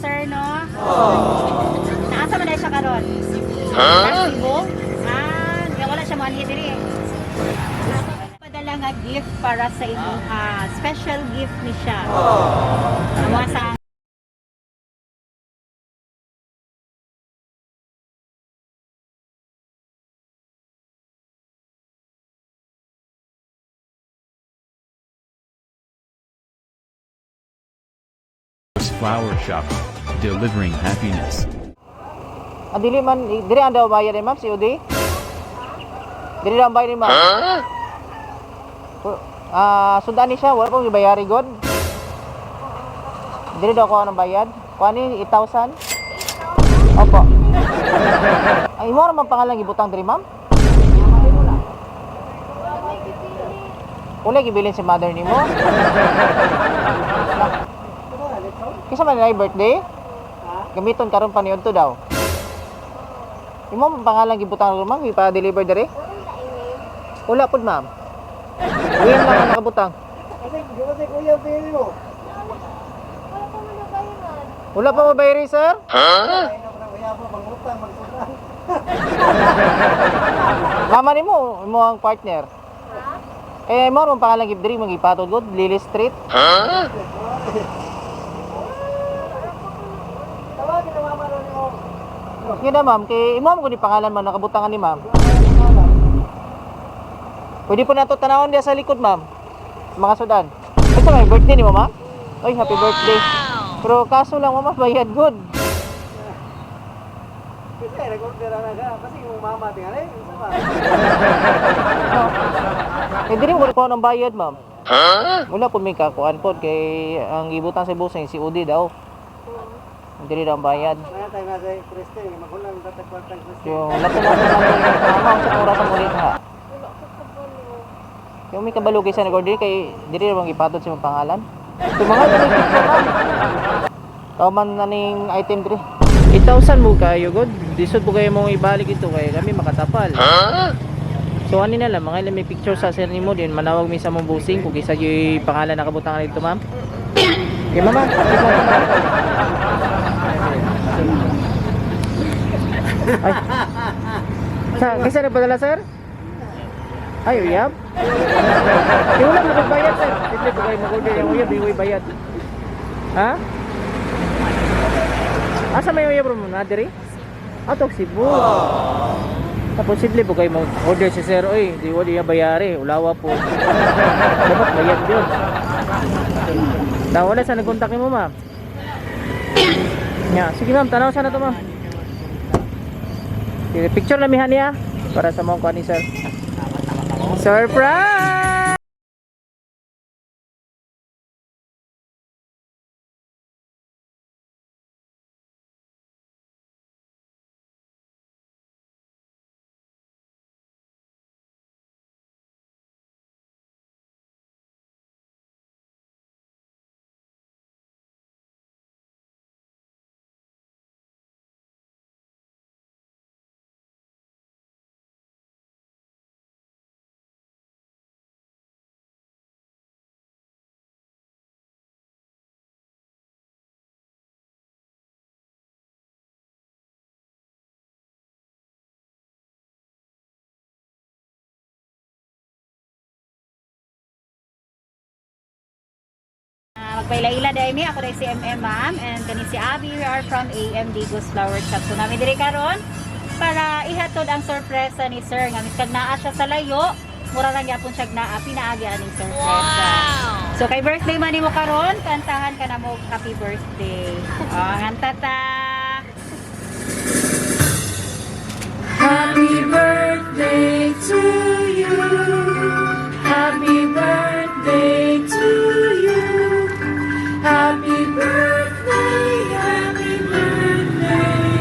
sir, no? Naasa man na siya karon? Cebu? Wala siya money diri. Padala nga gift para sa imo. Special gift ni siya. Amo sa Flower Shop, delivering happiness. Dili man, dili ang daw bayad ni ma'am, si Udi? Dili daw ang bayad ni ma'am? Sundan ni siya, wala pong ibayari god. Dili daw ko ang bayad. Kuha ni 8,000? Opo. Ay, mo naman pangalan ibutang diri ma'am? Uli, gibilin si mother ni mo? Kisa man na birthday? Gamiton karon pa niyon to daw. Imo ang pangalan gibutang ro ma'am, ipa-deliver dere? Wala pud ma'am. Uyan lang ang nakabutang. Kasi kuya pili mo. Wala pa mabayari sir? Mama ni mo ang partner. Mo ang pangalan gibdiri magipatod god Lily Street. Yun na ma'am, kay imo mo ni pangalan man nakabutangan ni ma'am. Pwede po nato tanawon dia sa likod ma'am. Mga sudan. Ito may birthday ni mo ma'am? Oy, happy birthday. Pero kaso lang mama bayad good. Kasi nag-order na ka. Kasi yung mama tingnan eh. Isa ba? Dili mo ko ng bayad ma'am. Wala po may kakuan po kay ang gibutang sa busing si Udi daw. Dili daw ang bayad. Kaya tayo nga sa Kristen. Magulang tatagwartang Kristen. Yung lato na mama ang sa oras ang ulit ha. Yung may kabalugi sa nag-order kay dili bang ipatod sa mga pangalan. Yung mga dili picture ma'am. Tawman na ning item 3. 8,000 mo kayo god. Disod po kayo mong ibalik ito kay kami makatapal. So ano na lang mga ilang may picture sa sir nimo din manawag mi sa mong busing kung isa yung pangalan nakabutangan dito ma'am. Okay mama. Ay. Kaysa nagpadala sir? Ay, uyab? Yung wala magbayad sir. Siyempre po kayo mag-order yung uyab, yung bayad. Ha? Asa may uyab mo na, diri? Atok Cebu. Tapos simple po kayo mag-order si sir. Oy, di wala yung bayari. Ulawa po. Dapat bayad yun. Wala sa nag-contact mo ma'am. Sige ma'am, tanaw sana to ma'am. Picture na mihan niya para sa mga kuha ni sir. Surprise! Magpailaila dahil mi ako dahil si MM ma'am and kani si Abby. We are from AM Digos Flower Shop. So namin diri karon para ihatod ang sorpresa ni sir nga miskag naa siya sa layo mura lang gyapon siya naa pinaagi aning sorpresa. So kay birthday man nimo karon kantahan ka na mo happy birthday. Nganta ta. Happy birthday to you. Happy birthday to you. Happy birthday, happy birthday,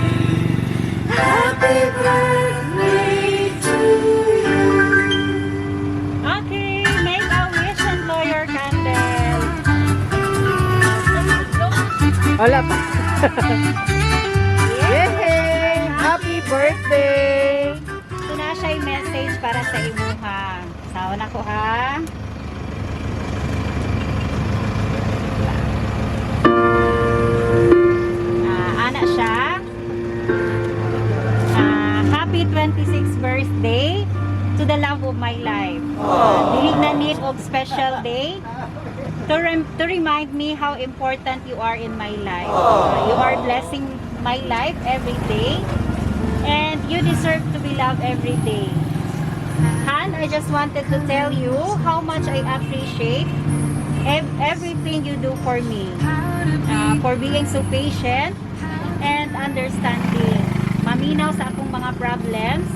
happy birthday to you. Okay, make a wish and blow your candle. Wala pa. Yay! Happy birthday! Ito na siya yung message para sa imuha. Sawa na ko ha. gift og special day to remind me how important you are in my life. You are blessing my life every day, and you deserve to be loved every day. Han, I just wanted to tell you how much I appreciate everything you do for me, for being so patient and understanding, maminaw sa akong mga problems,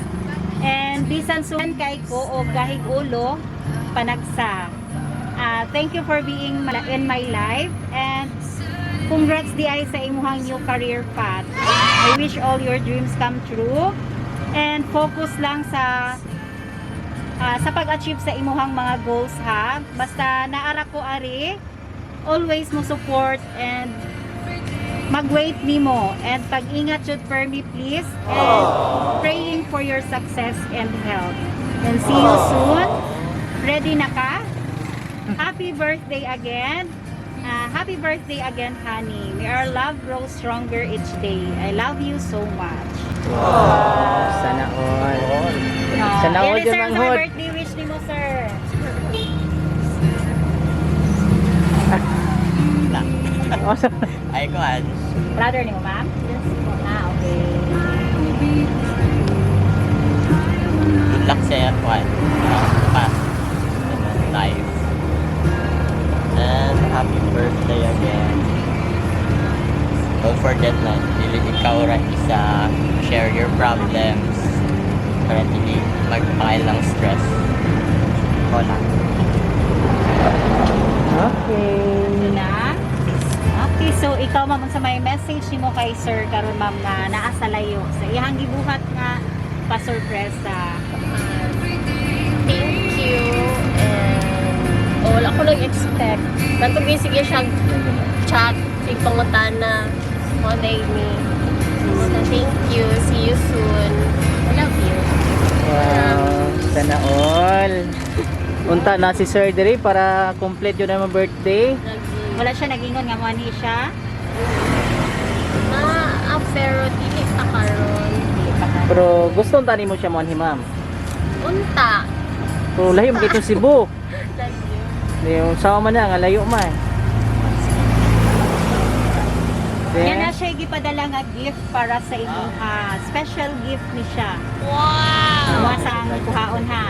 and bisan suhan kay ko o gahig ulo panagsa. Thank you for being in my life, and congrats di ay sa imuhang new career path. I wish all your dreams come true, and focus lang sa pag-achieve sa imuhang mga goals, ha. Basta naara ko ari, always mo support and mag-wait nimo, and pag-ingat jud for me please, and praying for your success and health. And see you soon. Ready na ka? Happy birthday again. Happy birthday again, honey. May our love grow stronger each day. I love you so much. Sana all. Sana all Yes, yung sir, sa manghod. birthday wish nimo, sir. Ay, kuhan. Brother nimo, ma'am? Okay. Good luck sa kuhan. Past life. And happy birthday again. Don't forget na, dili ikaw ra isa share your problems. Para dili magpakailang stress. Wala. Okay. Na? Okay, so ikaw ma'am sa may message nimo kay sir karon ma'am nga naa sa layo. Sa iyang gibuhat nga pa-sorpresa. Thank you. And wala ko nag-expect. Natugay sige siyang chat, pangutana, monday me. So, thank you. See you soon. I love you. Wow, sana all. Unta na si Sir Dre para complete yun naman birthday. Wala siya nagingon nga mo ni siya. Pero dili pa karon. Pero gusto unta nimo siya mo ni ma'am. Unta. Pero lahi mo dito Cebu. Love you. Yung sama man na nga layo man. Yan na siya gipadala nga gift para sa imo, ha. Special gift ni siya. Wow! Wa sa ang kuhaon, ha.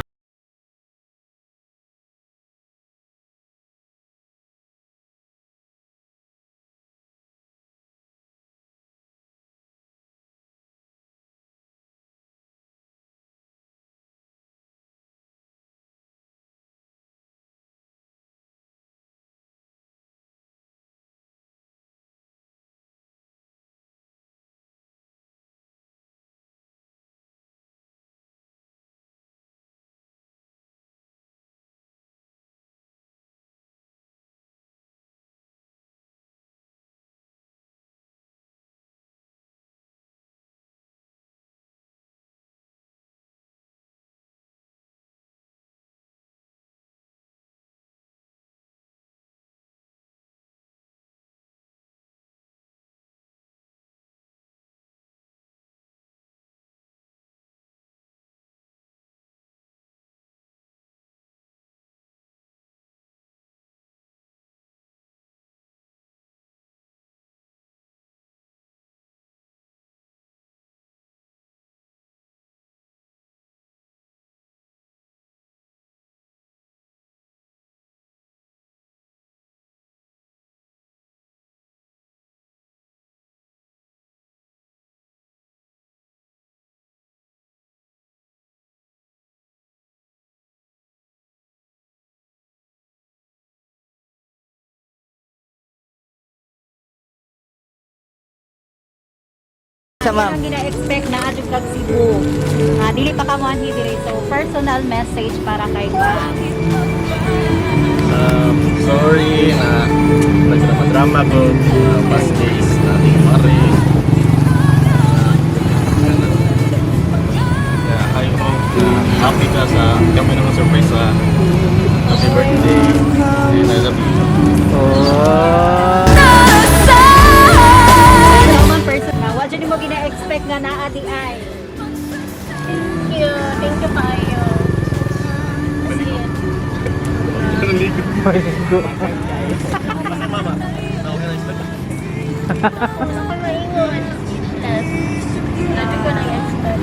Sa ma'am. Ang gina-expect na adjud kag Cebu. Dili pa ka mo anhi dire. So personal message para kay ma'am. Sorry na nagdrama ko past days na di mare. I hope happy ka sa kami ng surprise sa happy birthday and I love you. Oh. Ikaw man person na wa jud mo gina-expect nga naa di ay. Thank you. Thank you kayo. Kasi Ligo. Kasi mama, na-expect. Gusto ko maingon. Sabi ko nag-expect.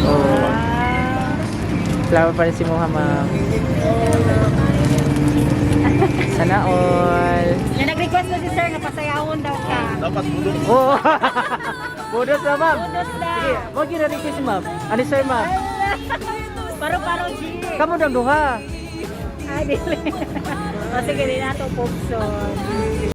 Oh. Salamat pa rin si Muhammad. Sana all. Na nag-request na si sir na pasayawon daw ka. Dapat budok. Oh. Budos na ma'am. Budos na. Sige, wag yun na-request ma'am. Ano sir ma'am? Paro-paro G. Kamu dang duha. Ah, dili. O sige, di na ito, Popson.